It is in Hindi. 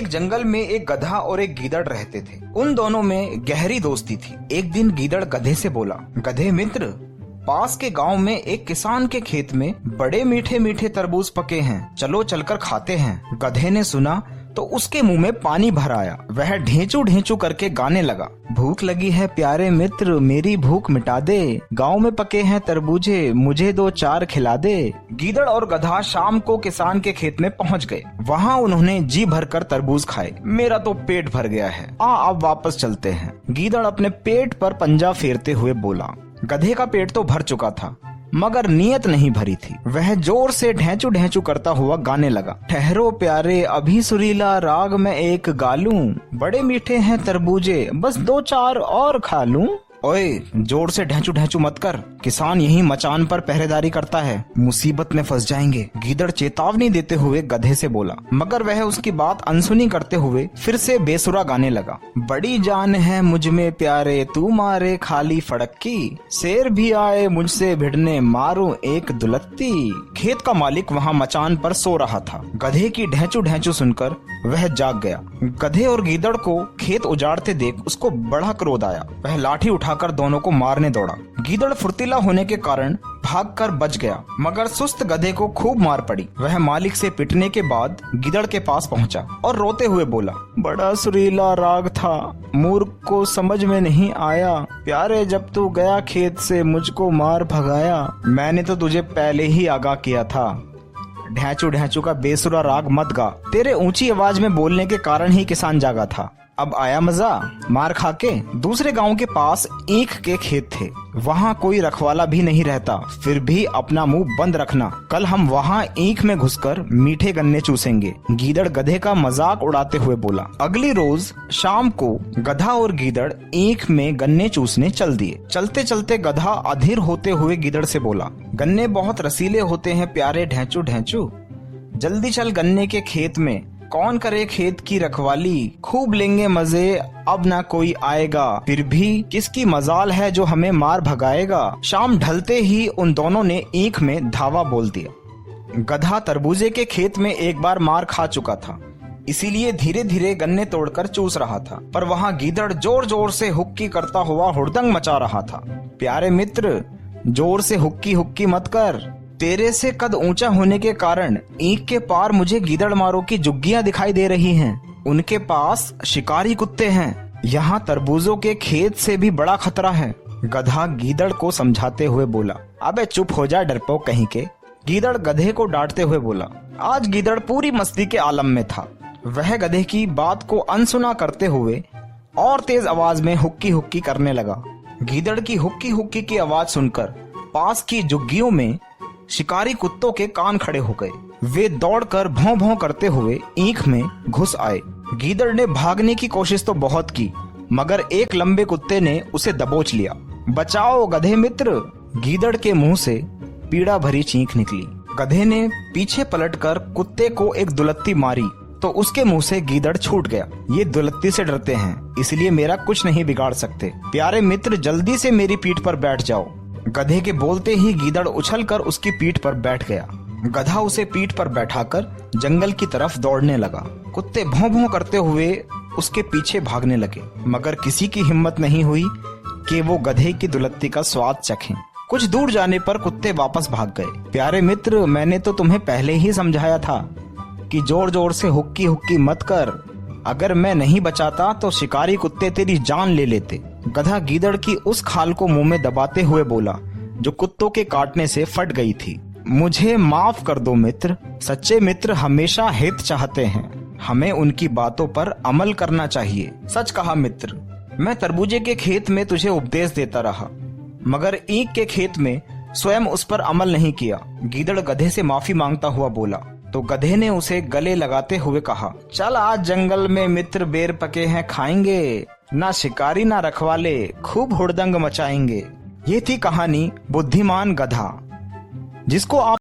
एक जंगल में एक गधा और एक गीदड़ रहते थे। उन दोनों में गहरी दोस्ती थी। एक दिन गीदड़ गधे से बोला, गधे मित्र, पास के गांव में एक किसान के खेत में बड़े मीठे मीठे तरबूज पके हैं, चलो चलकर खाते हैं। गधे ने सुना तो उसके मुंह में पानी भर आया। वह ढेंचू ढेंचू करके गाने लगा, भूख लगी है प्यारे मित्र, मेरी भूख मिटा दे, गांव में पके हैं तरबूजे, मुझे 2-4 खिला दे। गीदड़ और गधा शाम को किसान के खेत में पहुंच गए। वहां उन्होंने जी भरकर तरबूज खाए। मेरा तो पेट भर गया है, अब वापस चलते हैं। गीदड़ अपने पेट पर पंजा फेरते हुए बोला। गधे का पेट तो भर चुका था, मगर नीयत नहीं भरी थी। वह जोर से ढेंचू ढेंचू करता हुआ गाने लगा, ठहरो प्यारे, अभी सुरीला राग में एक गालूं, बड़े मीठे हैं तरबूजे, बस 2-4 और खा लूं। ओए, जोर से ढेंचू ढेंचू मत कर, किसान यही मचान पर पहरेदारी करता है, मुसीबत में फंस जाएंगे। गीदड़ चेतावनी देते हुए गधे से बोला, मगर वह उसकी बात अनसुनी करते हुए फिर से बेसुरा गाने लगा, बड़ी जान है मुझ में प्यारे, तू मारे खाली फड़क्की, शेर भी आए मुझसे भिड़ने, मारूं एक दुलत्ती। खेत का मालिक वहाँ मचान पर सो रहा था। गधे की ढेंचू ढेंचू सुनकर वह जाग गया। गधे और गीदड़ को खेत उजाड़ते देख उसको बड़ा क्रोध आया। वह लाठी उठाकर दोनों को मारने दौड़ा। गीदड़ फुर्तीला होने के कारण भागकर बच गया, मगर सुस्त गधे को खूब मार पड़ी। वह मालिक से पिटने के बाद गीदड़ के पास पहुंचा और रोते हुए बोला, बड़ा सुरीला राग था, मूर्ख को समझ में नहीं आया, प्यारे जब तू गया खेत से मुझको मार भगाया, मैंने तो तुझे पहले ही आगाह किया था। ढेंचू ढेंचू का बेसुरा राग मत गा, तेरे ऊंची आवाज में बोलने के कारण ही किसान जागा था। अब आया मजा मार खा के। दूसरे गांव के पास ईख के खेत थे। वहाँ कोई रखवाला भी नहीं रहता, फिर भी अपना मुंह बंद रखना, कल हम वहाँ ईख में घुसकर मीठे गन्ने चूसेंगे। गीदड़ गधे का मजाक उड़ाते हुए बोला। अगली रोज शाम को गधा और गीदड़ ईख में गन्ने चूसने चल दिए। चलते चलते गधा अधीर होते हुए गीदड़ से बोला, गन्ने बहुत रसीले होते हैं प्यारे ढेंचू ढेंचू, जल्दी चल गन्ने के खेत में, कौन करे खेत की रखवाली, खूब लेंगे मजे, अब ना कोई आएगा, फिर भी किसकी मजाल है जो हमें मार भगाएगा। शाम ढलते ही उन दोनों ने ईख में धावा बोल दिया। गधा तरबूजे के खेत में एक बार मार खा चुका था, इसीलिए धीरे धीरे गन्ने तोड़कर चूस रहा था, पर वहाँ गीदड़ जोर जोर से हुक्की करता हुआ हुड़दंग मचा रहा था। प्यारे मित्र, जोर से हुक्की हुक्की मत कर, तेरे से कद ऊंचा होने के कारण ईख के पार मुझे गीदड़ मारों की झुग्गियां दिखाई दे रही हैं। उनके पास शिकारी कुत्ते हैं। यहाँ तरबूजों के खेत से भी बड़ा खतरा है। गधा गीदड़ को समझाते हुए बोला। अबे चुप हो जा डरपोक कहीं के। गीदड़ गधे को डांटते हुए बोला। आज गीदड़ पूरी मस्ती के आलम में था। वह गधे की बात को अनसुना करते हुए और तेज आवाज में हुक्की हुक्की करने लगा। गीदड़ की हुक्की हुक्की की आवाज सुनकर पास की झुग्गियों में शिकारी कुत्तों के कान खड़े हो गए। वे दौड़कर भौं भौं करते हुए ईख में घुस आए। गीदड़ ने भागने की कोशिश तो बहुत की, मगर एक लंबे कुत्ते ने उसे दबोच लिया। बचाओ गधे मित्र, गीदड़ के मुंह से पीड़ा भरी चीख निकली। गधे ने पीछे पलटकर कुत्ते को एक दुलत्ती मारी तो उसके मुंह से गीदड़ छूट गया। ये दुलत्ती से डरते हैं, इसलिए मेरा कुछ नहीं बिगाड़ सकते। प्यारे मित्र, जल्दी से मेरी पीठ पर बैठ जाओ। गधे के बोलते ही गीदड़ उछलकर उसकी पीठ पर बैठ गया। गधा उसे पीठ पर बैठाकर जंगल की तरफ दौड़ने लगा। कुत्ते भौं भौं करते हुए उसके पीछे भागने लगे, मगर किसी की हिम्मत नहीं हुई कि वो गधे की दुलत्ती का स्वाद चखें। कुछ दूर जाने पर कुत्ते वापस भाग गए। प्यारे मित्र, मैंने तो तुम्हें पहले ही समझाया था कि जोर जोर से हुक्की हुक्की मत कर, अगर मैं नहीं बचाता तो शिकारी कुत्ते तेरी जान ले लेते। गधा गीदड़ की उस खाल को मुंह में दबाते हुए बोला जो कुत्तों के काटने से फट गई थी। मुझे माफ कर दो मित्र, सच्चे मित्र हमेशा हित चाहते हैं, हमें उनकी बातों पर अमल करना चाहिए। सच कहा मित्र, मैं तरबूजे के खेत में तुझे उपदेश देता रहा, मगर ईख के खेत में स्वयं उस पर अमल नहीं किया। गीदड़ गधे से माफी मांगता हुआ बोला तो गधे ने उसे गले लगाते हुए कहा, चल आज जंगल में मित्र बेर पके हैं खाएंगे, ना शिकारी ना रखवाले, खूब हुड़दंग मचाएंगे। ये थी कहानी बुद्धिमान गधा, जिसको आप